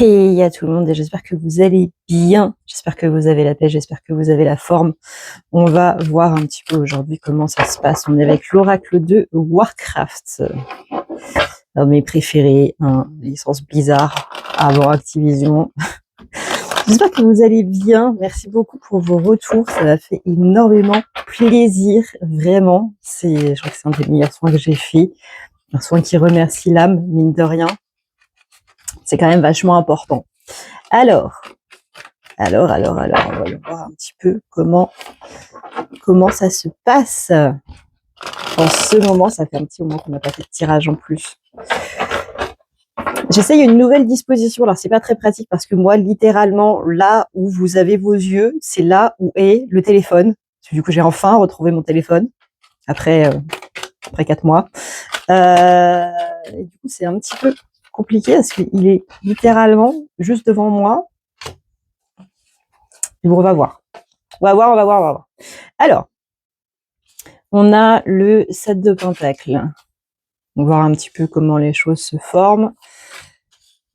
Hey à tout le monde et j'espère que vous allez bien, j'espère que vous avez la paix, j'espère que vous avez la forme. On va voir un petit peu aujourd'hui comment ça se passe. On est avec l'oracle de Warcraft, un de mes préférés, licence Blizzard avant Activision. J'espère que vous allez bien, merci beaucoup pour vos retours, ça m'a fait énormément plaisir, vraiment. Je crois que c'est un des meilleurs soins que j'ai fait, un soin qui remercie l'âme, mine de rien. C'est quand même vachement important. Alors, on va voir un petit peu comment ça se passe. En ce moment, ça fait un petit moment qu'on n'a pas fait de tirage en plus. J'essaye une nouvelle disposition. Alors, c'est pas très pratique parce que moi, littéralement, là où vous avez vos yeux, c'est là où est le téléphone. Du coup, j'ai enfin retrouvé mon téléphone après 4 mois. Et du coup, c'est un petit peu compliqué parce qu'il est littéralement juste devant moi. Bon, on va voir. On va voir. Alors, on a le 7 de Pentacle. On va voir un petit peu comment les choses se forment.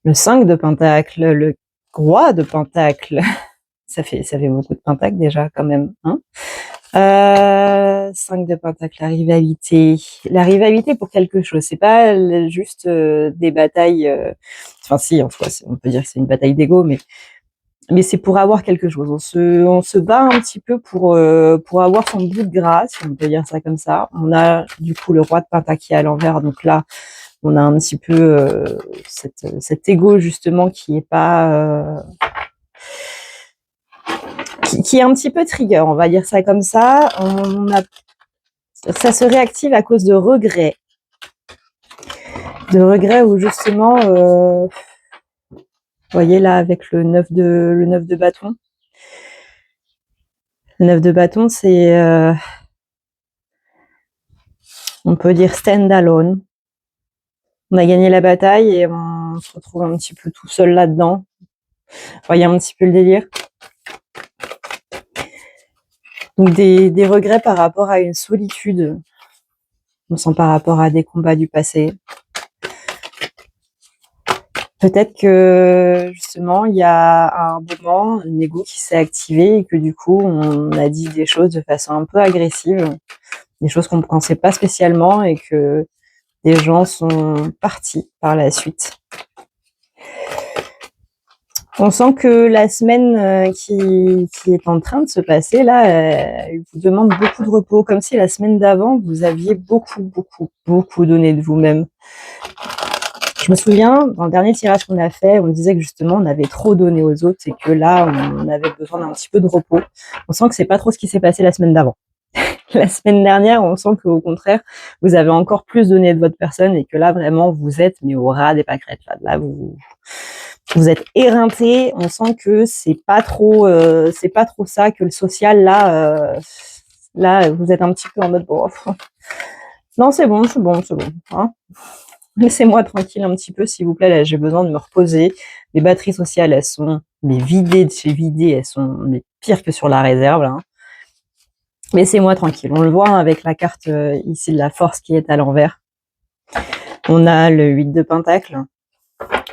Le 5 de Pentacle, le Roi de Pentacle. Ça fait beaucoup de Pentacles déjà quand même. 5 de Pentacle, la rivalité. La rivalité pour quelque chose. C'est pas juste des batailles. Enfin si, en soi, on peut dire que c'est une bataille d'ego, mais c'est pour avoir quelque chose. On se bat un petit peu pour avoir son bout de grâce, si on peut dire ça comme ça. On a du coup le Roi de Pentacle qui est à l'envers, donc là on a un petit peu cet ego justement qui est pas qui est un petit peu trigger, on va dire ça comme ça. Ça se réactive à cause de regrets où justement vous voyez là avec le 9 de bâton. Le 9 de bâton, c'est on peut dire stand alone. On a gagné la bataille et on se retrouve un petit peu tout seul là-dedans. Vous voyez un petit peu le délire. Donc des regrets par rapport à une solitude. On sent par rapport à des combats du passé. Peut-être que justement il y a un moment un ego qui s'est activé et que du coup on a dit des choses de façon un peu agressive, des choses qu'on ne pensait pas spécialement et que des gens sont partis par la suite. On sent que la semaine qui est en train de se passer là, elle vous demande beaucoup de repos, comme si la semaine d'avant vous aviez beaucoup donné de vous-même. Je me souviens, dans le dernier tirage qu'on a fait, on disait que justement on avait trop donné aux autres et que là on avait besoin d'un petit peu de repos. On sent que c'est pas trop ce qui s'est passé la semaine d'avant. La semaine dernière, on sent qu'au contraire, vous avez encore plus donné de votre personne et que là vraiment vous êtes mais au ras des pâquerettes. Là vous êtes éreinté. On sent que c'est pas trop ça, que le social là vous êtes un petit peu en mode bon. Non c'est bon. Hein, laissez-moi tranquille un petit peu, s'il vous plaît. Là, j'ai besoin de me reposer. Les batteries sociales, elles sont vidées de chez vidées. Elles sont pires que sur la réserve. Là. Laissez-moi tranquille. On le voit avec la carte ici de la force qui est à l'envers. On a le 8 de Pentacle.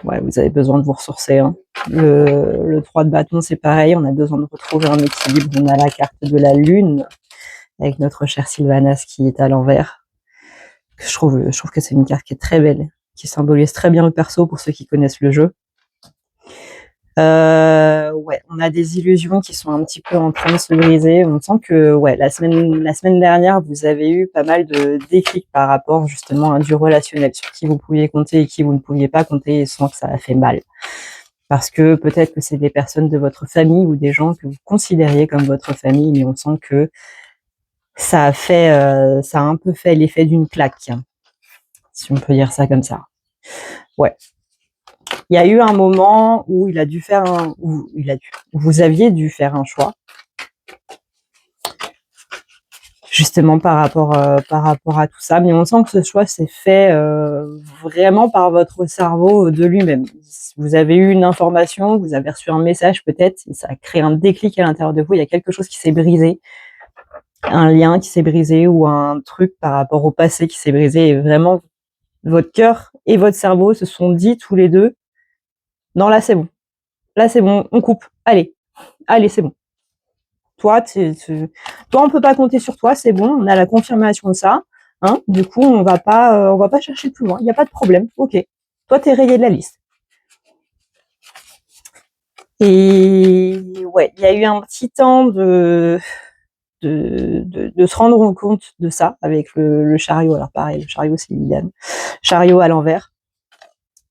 Ouais, vous avez besoin de vous ressourcer. Hein. Le 3 de bâton, c'est pareil. On a besoin de retrouver un équilibre. On a la carte de la lune avec notre cher Sylvanas qui est à l'envers. Je trouve que c'est une carte qui est très belle, qui symbolise très bien le perso pour ceux qui connaissent le jeu. Ouais, on a des illusions qui sont un petit peu en train de se briser. On sent que ouais, la semaine dernière, vous avez eu pas mal de déclics par rapport justement à du relationnel, sur qui vous pouviez compter et qui vous ne pouviez pas compter, et sans que ça a fait mal. Parce que peut-être que c'est des personnes de votre famille ou des gens que vous considériez comme votre famille, mais on sent que ça a un peu fait l'effet d'une claque, si on peut dire ça comme ça. Ouais. Il y a eu un moment où vous aviez dû faire un choix, justement par rapport à tout ça, mais on sent que ce choix s'est fait vraiment par votre cerveau de lui-même. Vous avez eu une information, vous avez reçu un message peut-être, et ça a créé un déclic à l'intérieur de vous. Il y a quelque chose qui s'est brisé, un lien qui s'est brisé ou un truc par rapport au passé qui s'est brisé, et vraiment votre cœur et votre cerveau se sont dit tous les deux, Non, là, c'est bon. Là, c'est bon, on coupe. Allez, c'est bon. Toi, on peut pas compter sur toi, c'est bon, on a la confirmation de ça. Hein, du coup, on va pas chercher plus loin. Il n'y a pas de problème. Ok. Toi, t'es rayé de la liste. Et ouais, il y a eu un petit temps de se rendre compte de ça avec le chariot. Alors pareil, le chariot, c'est Liliane. Chariot à l'envers,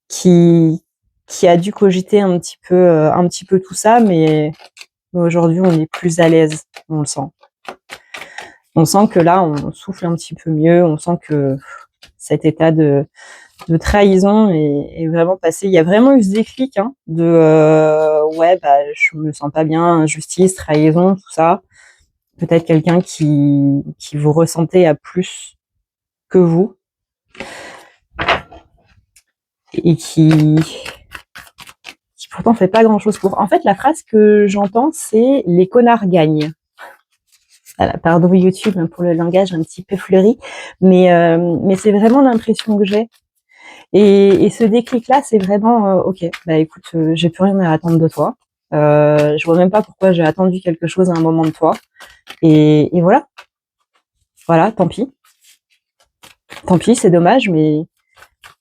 qui a dû cogiter un petit peu tout ça, mais aujourd'hui, on est plus à l'aise, on le sent. On sent que là, on souffle un petit peu mieux, on sent que cet état de trahison est vraiment passé. Il y a vraiment eu ce déclic de ouais, bah, je me sens pas bien, injustice, trahison, tout ça. Peut-être quelqu'un qui vous ressentait à plus que vous et qui pourtant fait pas grand-chose pour. En fait, la phrase que j'entends, c'est les connards gagnent. Voilà, pardon YouTube pour le langage un petit peu fleuri, mais c'est vraiment l'impression que j'ai. Et ce déclic-là, c'est vraiment ok. Bah écoute, j'ai plus rien à attendre de toi. Je vois même pas pourquoi j'ai attendu quelque chose à un moment de toi. Et voilà. Voilà, tant pis. Tant pis, c'est dommage, mais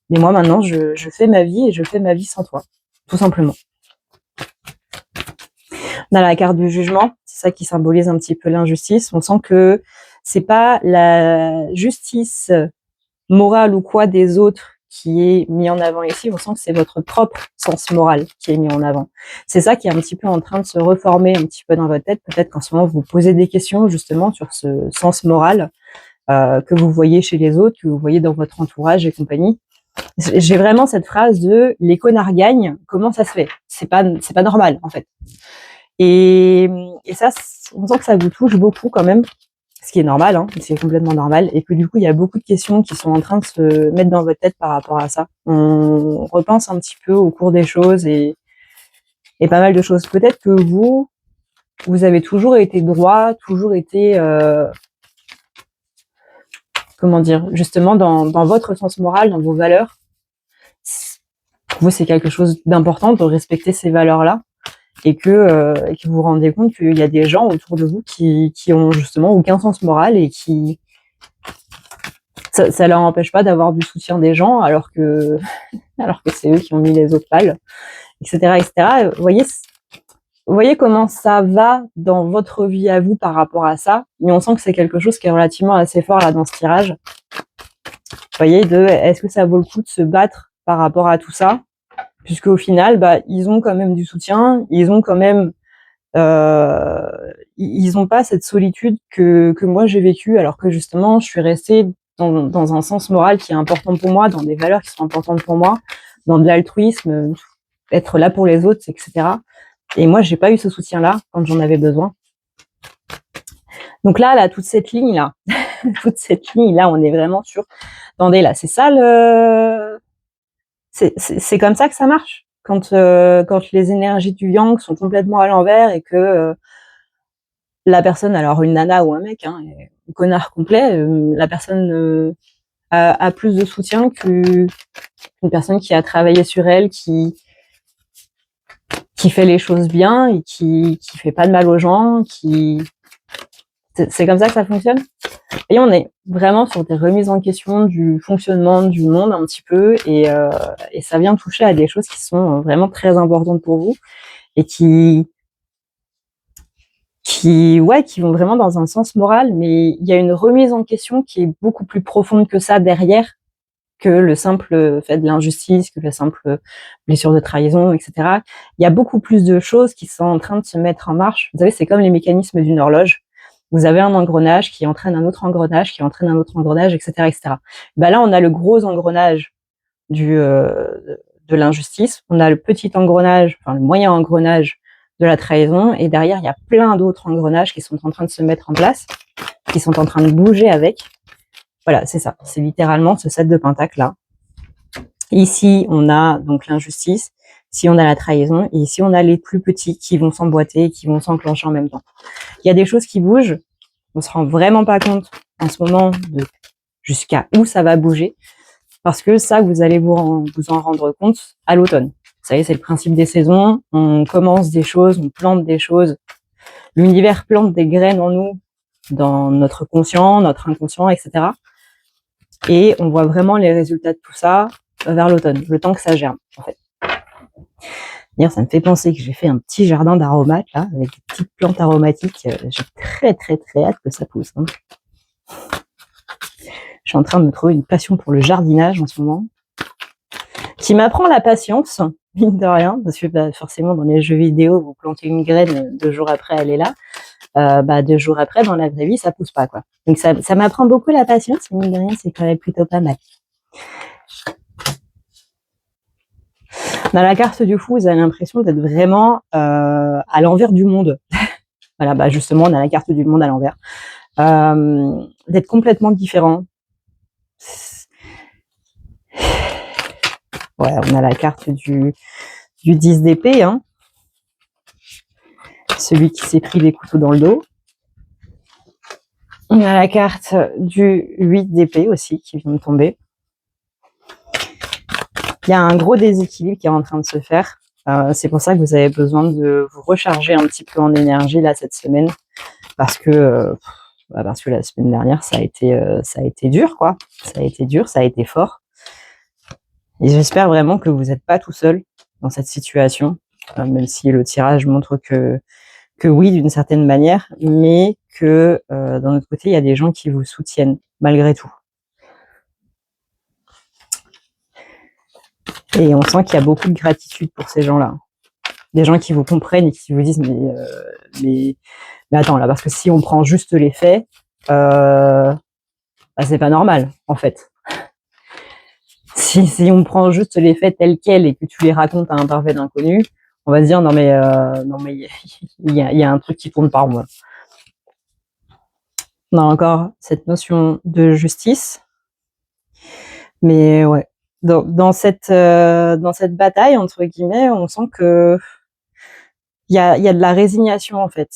moi maintenant, je fais ma vie et je fais ma vie sans toi, tout simplement. On a la carte du jugement, c'est ça qui symbolise un petit peu l'injustice. On sent que c'est pas la justice morale ou quoi des autres qui est mis en avant ici, on sent que c'est votre propre sens moral qui est mis en avant. C'est ça qui est un petit peu en train de se reformer un petit peu dans votre tête. Peut-être qu'en ce moment, vous posez des questions justement sur ce sens moral que vous voyez chez les autres, que vous voyez dans votre entourage et compagnie. J'ai vraiment cette phrase de « les connards gagnent », comment ça se fait ? C'est pas normal, en fait. Et ça, on sent que ça vous touche beaucoup quand même, ce qui est normal, hein, c'est complètement normal, et que du coup, il y a beaucoup de questions qui sont en train de se mettre dans votre tête par rapport à ça. On repense un petit peu au cours des choses et pas mal de choses. Peut-être que vous avez toujours été droit, toujours été, comment dire, justement dans votre sens moral, dans vos valeurs. Pour vous, c'est quelque chose d'important de respecter ces valeurs-là. Et que vous vous rendez compte qu'il y a des gens autour de vous qui ont justement aucun sens moral et qui ça leur empêche pas d'avoir du soutien des gens alors que c'est eux qui ont mis les autres pales, etc., etc. Vous voyez comment ça va dans votre vie à vous par rapport à ça, mais on sent que c'est quelque chose qui est relativement assez fort là dans ce tirage. Vous voyez, est-ce que ça vaut le coup de se battre par rapport à tout ça, puisque au final, bah, ils ont quand même du soutien, ils ont quand même ils ont pas cette solitude que moi j'ai vécue, alors que justement je suis restée dans un sens moral qui est important pour moi, dans des valeurs qui sont importantes pour moi, dans de l'altruisme, être là pour les autres, etc. Et moi j'ai pas eu ce soutien-là quand j'en avais besoin. Donc là, toute cette ligne là, on est vraiment sur. Attendez là, c'est ça c'est comme ça que ça marche quand les énergies du yang sont complètement à l'envers et que la personne, alors une nana ou un mec, un connard complet, la personne a plus de soutien qu'une personne qui a travaillé sur elle, qui fait les choses bien et qui fait pas de mal aux gens, c'est comme ça que ça fonctionne. Et on est vraiment sur des remises en question du fonctionnement du monde un petit peu, et ça vient toucher à des choses qui sont vraiment très importantes pour vous et qui vont vraiment dans un sens moral, mais il y a une remise en question qui est beaucoup plus profonde que ça derrière, que le simple fait de l'injustice, que la simple blessure de trahison, etc. Il y a beaucoup plus de choses qui sont en train de se mettre en marche. Vous savez, c'est comme les mécanismes d'une horloge. Vous avez un engrenage qui entraîne un autre engrenage, qui entraîne un autre engrenage, etc., etc. Ben là, on a le gros engrenage de l'injustice. On a le petit engrenage, enfin le moyen engrenage de la trahison, et derrière, il y a plein d'autres engrenages qui sont en train de se mettre en place, qui sont en train de bouger avec. Voilà, c'est ça. C'est littéralement ce 7 de pentacle là. Ici, on a donc l'injustice. Ici, on a la trahison. Et ici, on a les plus petits qui vont s'emboîter, qui vont s'enclencher en même temps. Il y a des choses qui bougent. On se rend vraiment pas compte en ce moment de jusqu'à où ça va bouger. Parce que ça, vous allez vous en rendre compte à l'automne. savez, c'est le principe des saisons. On commence des choses, on plante des choses. L'univers plante des graines en nous, dans notre conscient, notre inconscient, etc. Et on voit vraiment les résultats de tout ça vers l'automne, le temps que ça germe, en fait. D'ailleurs, ça me fait penser que j'ai fait un petit jardin d'aromates, là, avec des petites plantes aromatiques. J'ai très, très, très hâte que ça pousse. Hein. Je suis en train de me trouver une passion pour le jardinage en ce moment, qui m'apprend la patience, mine de rien, parce que bah, forcément, dans les jeux vidéo, vous plantez une graine, 2 jours après, elle est là. 2 jours après, dans la vraie vie, ça pousse pas, quoi. Donc ça m'apprend beaucoup la patience, mais mine de rien, c'est quand même plutôt pas mal. Dans la carte du fou, vous avez l'impression d'être vraiment à l'envers du monde. Voilà, bah justement, on a la carte du monde à l'envers. D'être complètement différent. Ouais, on a la carte du 10 d'épée, hein. Celui qui s'est pris des couteaux dans le dos. On a la carte du 8 d'épée aussi qui vient de tomber. Il y a un gros déséquilibre qui est en train de se faire. C'est pour ça que vous avez besoin de vous recharger un petit peu en énergie là cette semaine, parce que la semaine dernière ça a été dur, quoi. Ça a été dur, ça a été fort. Et j'espère vraiment que vous n'êtes pas tout seul dans cette situation, même si le tirage montre que oui, d'une certaine manière, mais que d'un autre côté, il y a des gens qui vous soutiennent malgré tout. Et on sent qu'il y a beaucoup de gratitude pour ces gens-là. Des gens qui vous comprennent et qui vous disent mais attends là, parce que si on prend juste les faits, bah, c'est pas normal en fait. Si on prend juste les faits tels quels et que tu les racontes à un parfait inconnu, on va se dire non mais il y a un truc qui tourne par moi. On a encore cette notion de justice, mais ouais. Dans cette bataille entre guillemets, on sent que il y a de la résignation en fait.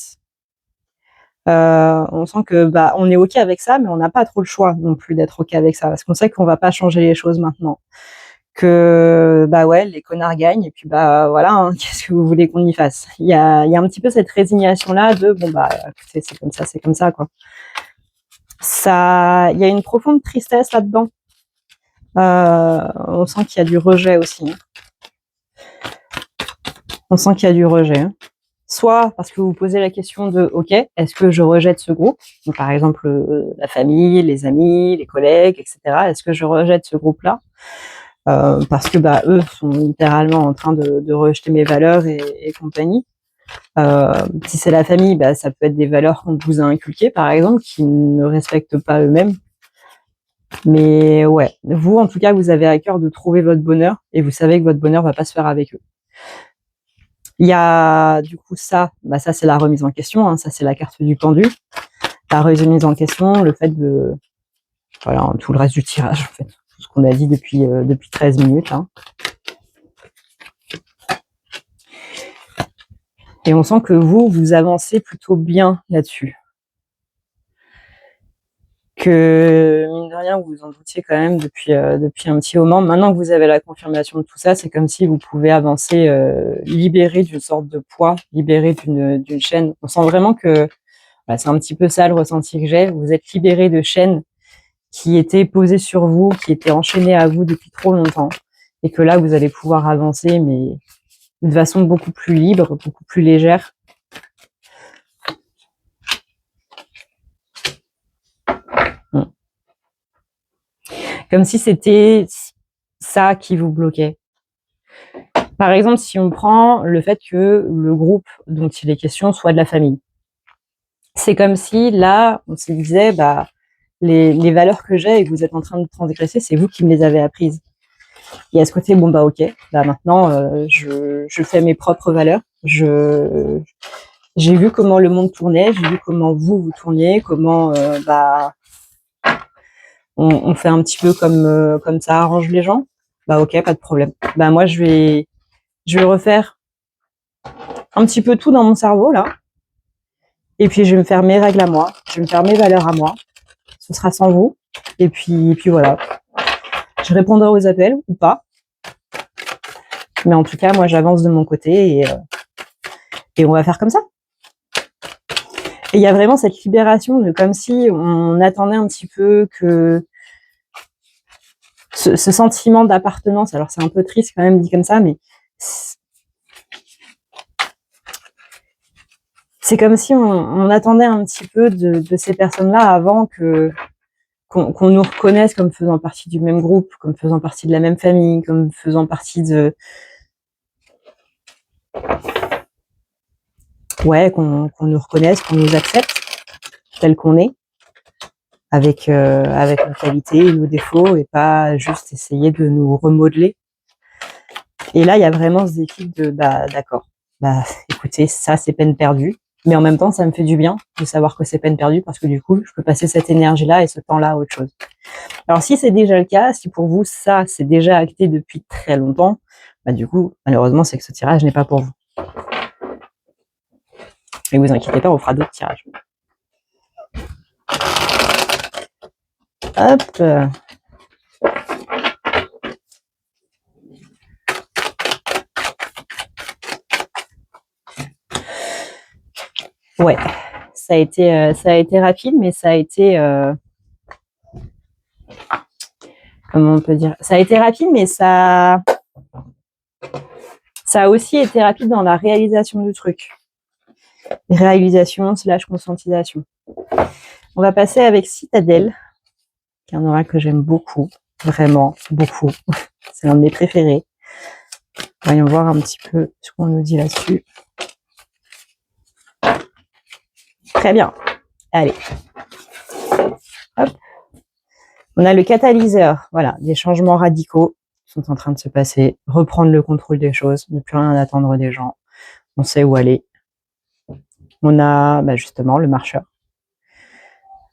On sent que bah on est ok avec ça, mais on n'a pas trop le choix non plus d'être ok avec ça, parce qu'on sait qu'on va pas changer les choses maintenant. Que bah ouais, les connards gagnent et puis bah voilà, hein, qu'est-ce que vous voulez qu'on y fasse? Il y a un petit peu cette résignation là de bon bah écoutez, c'est comme ça quoi. Ça, il y a une profonde tristesse là-dedans. On sent qu'il y a du rejet aussi. On sent qu'il y a du rejet. Hein. Soit parce que vous posez la question de ok, est-ce que je rejette ce groupe? Donc, par exemple, la famille, les amis, les collègues, etc. Est-ce que je rejette ce groupe-là? Parce que bah eux sont littéralement en train de rejeter mes valeurs et compagnie. Si c'est la famille, bah ça peut être des valeurs qu'on vous a inculquées, par exemple, qui ne respectent pas eux-mêmes. Mais ouais, vous, en tout cas, vous avez à cœur de trouver votre bonheur et vous savez que votre bonheur va pas se faire avec eux. Il y a du coup ça, bah ça c'est la remise en question, hein, ça c'est la carte du pendu. La remise en question, le fait de, voilà, tout le reste du tirage en fait, tout ce qu'on a dit depuis 13 minutes. Hein. Et on sent que vous avancez plutôt bien là-dessus. Que mine de rien, vous vous en doutiez quand même depuis un petit moment. Maintenant que vous avez la confirmation de tout ça, c'est comme si vous pouvez avancer, libéré d'une sorte de poids, libéré d'une chaîne. On sent vraiment que bah, c'est un petit peu ça le ressenti que j'ai. Vous êtes libéré de chaînes qui étaient posées sur vous, qui étaient enchaînées à vous depuis trop longtemps, et que là vous allez pouvoir avancer, mais de façon beaucoup plus libre, beaucoup plus légère. Comme si c'était ça qui vous bloquait. Par exemple, si on prend le fait que le groupe dont il est question soit de la famille. C'est comme si là, on se disait, bah, les valeurs que j'ai et que vous êtes en train de transgresser, c'est vous qui me les avez apprises. Et à ce côté, bon bah ok, bah maintenant je fais mes propres valeurs. J'ai vu comment le monde tournait, j'ai vu comment vous tourniez, comment bah on fait un petit peu comme ça arrange les gens. Bah ok, pas de problème. Bah moi je vais refaire un petit peu tout dans mon cerveau là. Et puis je vais me faire mes règles à moi, je vais me faire mes valeurs à moi. Ce sera sans vous. Et puis voilà. Je répondrai aux appels ou pas. Mais en tout cas, moi, j'avance de mon côté et on va faire comme ça. Et il y a vraiment cette libération de comme si on attendait un petit peu que ce sentiment d'appartenance, alors c'est un peu triste quand même dit comme ça, mais c'est comme si on attendait un petit peu de ces personnes-là avant qu'on nous reconnaisse comme faisant partie du même groupe, comme faisant partie de la même famille, comme faisant partie de... Ouais, qu'on nous reconnaisse, qu'on nous accepte tel qu'on est, avec nos qualités, nos défauts, et pas juste essayer de nous remodeler. Et là, il y a vraiment ce défi de, d'accord, écoutez, ça, c'est peine perdue. Mais en même temps, ça me fait du bien de savoir que c'est peine perdue parce que du coup, je peux passer cette énergie-là et ce temps-là à autre chose. Alors, si c'est déjà le cas, si pour vous, ça, c'est déjà acté depuis très longtemps, du coup, malheureusement, c'est que ce tirage n'est pas pour vous. Mais vous inquiétez pas, on fera d'autres tirages. Hop. Ouais, ça a été rapide, mais ça a été... comment on peut dire? Ça a été rapide, mais ça a aussi été rapide dans la réalisation du truc. Réalisation / conscientisation. On va passer avec Citadelle, qui est un oracle que j'aime beaucoup, vraiment beaucoup. C'est l'un de mes préférés. Voyons voir un petit peu ce qu'on nous dit là-dessus. Très bien. Allez. Hop. On a le catalyseur. Voilà, des changements radicaux sont en train de se passer. Reprendre le contrôle des choses, ne plus rien attendre des gens. On sait où aller. On a justement le marcheur.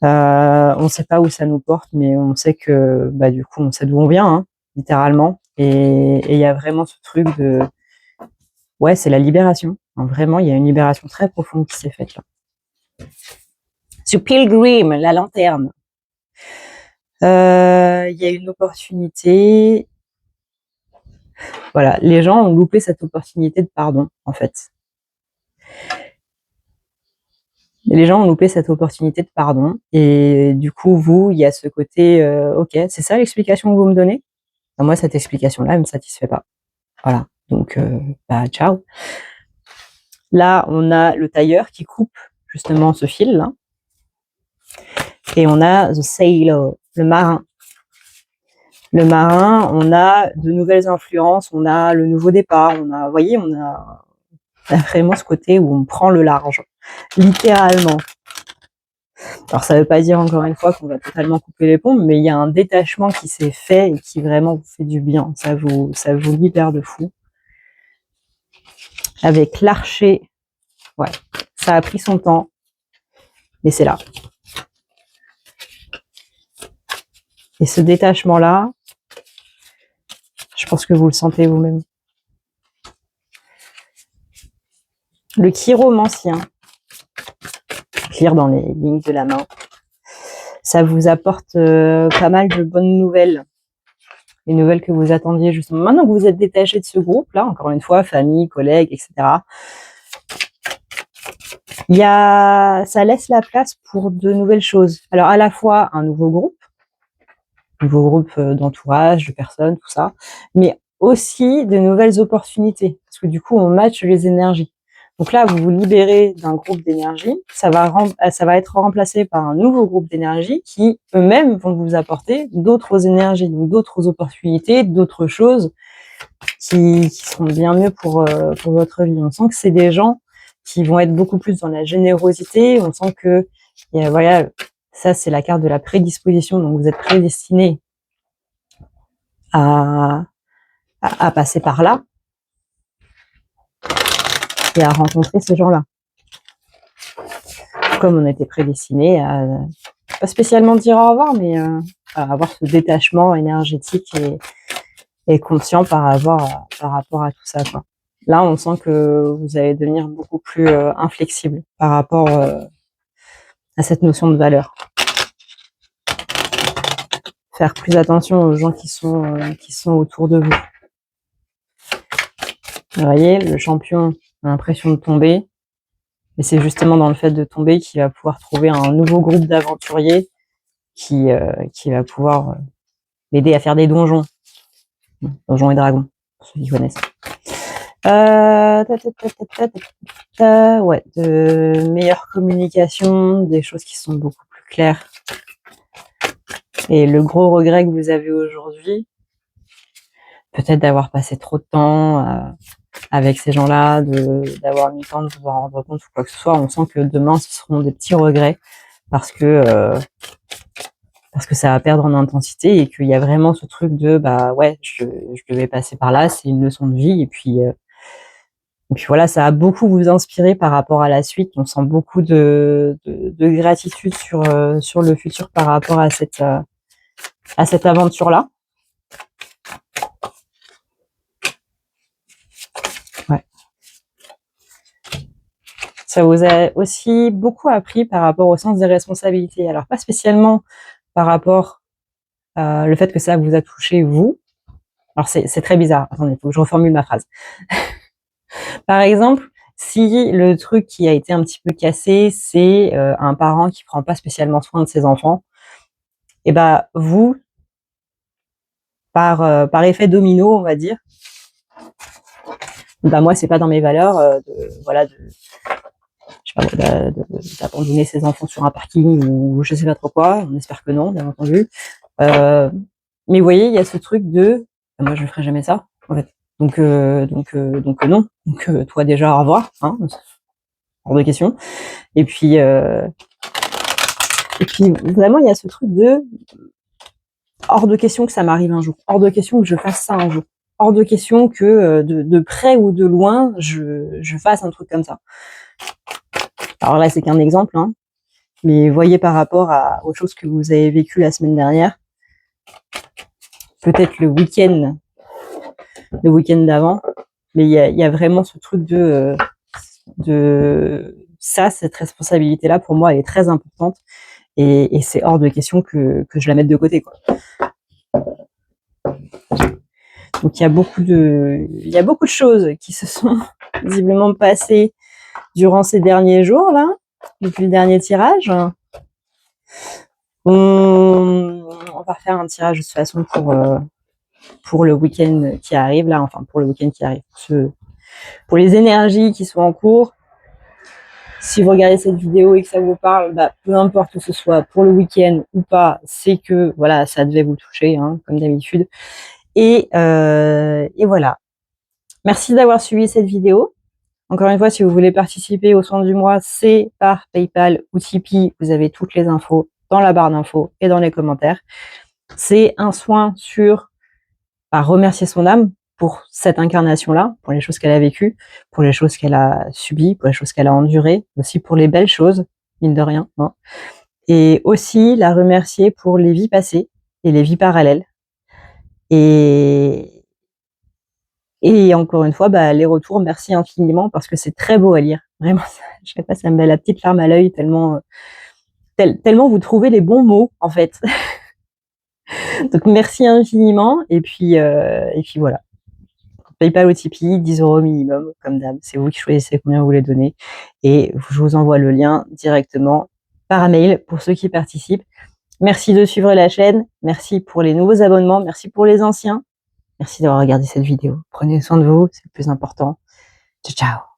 On ne sait pas où ça nous porte, mais on sait que du coup, on sait d'où on vient, hein, littéralement. Et il y a vraiment ce truc de... Ouais, c'est la libération. Vraiment, il y a une libération très profonde qui s'est faite là. Sur Pilgrim, la lanterne. Il y a une opportunité. Voilà, les gens ont loupé cette opportunité de pardon, en fait. Les gens ont loupé cette opportunité de pardon. Et du coup, vous, il y a ce côté, ok, c'est ça l'explication que vous me donnez? Moi, cette explication-là, elle me satisfait pas. Voilà. Donc, ciao. Là, on a le tailleur qui coupe justement ce fil-là. Et on a The Sailor, le marin. Le marin, on a de nouvelles influences, on a le nouveau départ, on a, vous voyez, on a vraiment ce côté où on prend le large, littéralement. Alors, ça veut pas dire, encore une fois, qu'on va totalement couper les ponts, mais il y a un détachement qui s'est fait et qui vraiment vous fait du bien. Ça vous libère de fou. Avec l'archer, ouais, ça a pris son temps, mais c'est là. Et ce détachement-là, je pense que vous le sentez vous-même. Le chiromancien, lire dans les lignes de la main, ça vous apporte pas mal de bonnes nouvelles. Les nouvelles que vous attendiez justement. Maintenant que vous êtes détaché de ce groupe-là, encore une fois, famille, collègues, etc., ça laisse la place pour de nouvelles choses. Alors, à la fois un nouveau groupe d'entourage, de personnes, tout ça, mais aussi de nouvelles opportunités, parce que du coup, on matche les énergies. Donc là, vous vous libérez d'un groupe d'énergie, ça va être remplacé par un nouveau groupe d'énergie qui, eux-mêmes, vont vous apporter d'autres énergies, donc d'autres opportunités, d'autres choses qui seront bien mieux pour votre vie. On sent que c'est des gens qui vont être beaucoup plus dans la générosité, on sent que, voilà, ça c'est la carte de la prédisposition, donc vous êtes prédestiné à passer par là et à rencontrer ces gens-là. Comme on était prédestiné à pas spécialement dire au revoir, mais à avoir ce détachement énergétique et conscient par rapport à tout ça, quoi. Là, on sent que vous allez devenir beaucoup plus inflexible par rapport à cette notion de valeur. Faire plus attention aux gens qui sont autour de vous. Vous voyez, le champion a l'impression de tomber, mais c'est justement dans le fait de tomber qu'il va pouvoir trouver un nouveau groupe d'aventuriers qui va pouvoir l'aider à faire des donjons. Donjons et dragons, pour ceux qui connaissent. Ouais, de meilleure communication, des choses qui sont beaucoup plus claires. Et le gros regret que vous avez aujourd'hui, peut-être d'avoir passé trop de temps avec ces gens-là, d'avoir mis le temps de vous en rendre compte ou quoi que ce soit. On sent que demain, ce seront des petits regrets parce que ça va perdre en intensité et qu'il y a vraiment ce truc de bah ouais, je devais passer par là, c'est une leçon de vie et puis voilà, ça a beaucoup vous inspiré par rapport à la suite. On sent beaucoup de gratitude sur le futur par rapport à cette aventure-là. Ouais. Ça vous a aussi beaucoup appris par rapport au sens des responsabilités. Alors pas spécialement par rapport le fait que ça vous a touché vous. Alors c'est très bizarre. Attendez, il faut que je reformule ma phrase. Par exemple, si le truc qui a été un petit peu cassé, c'est un parent qui prend pas spécialement soin de ses enfants, et bah vous, par effet domino, on va dire, bah moi c'est pas dans mes valeurs d'abandonner ses enfants sur un parking ou je sais pas trop quoi. On espère que non, bien entendu. Mais vous voyez, il y a ce truc de moi je ferai jamais ça en fait. Donc non. Donc toi déjà au revoir, hein, hors de question. Et puis vraiment il y a ce truc de hors de question que ça m'arrive un jour, hors de question que je fasse ça un jour, hors de question que de près ou de loin je fasse un truc comme ça. Alors là c'est qu'un exemple, hein, mais voyez par rapport aux choses que vous avez vécues la semaine dernière, peut-être le week-end d'avant, mais il y a vraiment ce truc de ça, cette responsabilité-là, pour moi, elle est très importante et c'est hors de question que je la mette de côté, quoi. Donc il y a beaucoup de choses qui se sont visiblement passées durant ces derniers jours, là, depuis le dernier tirage. On va faire un tirage de toute façon pour le week-end qui arrive là, enfin pour le week-end qui arrive, pour les énergies qui sont en cours. Si vous regardez cette vidéo et que ça vous parle, bah, peu importe que ce soit pour le week-end ou pas, c'est que voilà, ça devait vous toucher, hein, comme d'habitude. Et voilà. Merci d'avoir suivi cette vidéo. Encore une fois, si vous voulez participer au soin du mois, c'est par PayPal ou Tipeee. Vous avez toutes les infos dans la barre d'infos et dans les commentaires. C'est un soin sur remercier son âme pour cette incarnation-là, pour les choses qu'elle a vécues, pour les choses qu'elle a subies, pour les choses qu'elle a endurées, aussi pour les belles choses, mine de rien, hein. Et aussi la remercier pour les vies passées et les vies parallèles. Et encore une fois, bah, les retours, merci infiniment parce que c'est très beau à lire. Vraiment, je sais pas, ça me met la petite larme à l'œil tellement vous trouvez les bons mots, en fait. Donc merci infiniment et puis voilà. PayPal ou Tipeee, 10 € minimum, comme d'hab. C'est vous qui choisissez combien vous voulez donner. Et je vous envoie le lien directement par mail pour ceux qui participent. Merci de suivre la chaîne. Merci pour les nouveaux abonnements. Merci pour les anciens. Merci d'avoir regardé cette vidéo. Prenez soin de vous, c'est le plus important. Ciao, ciao.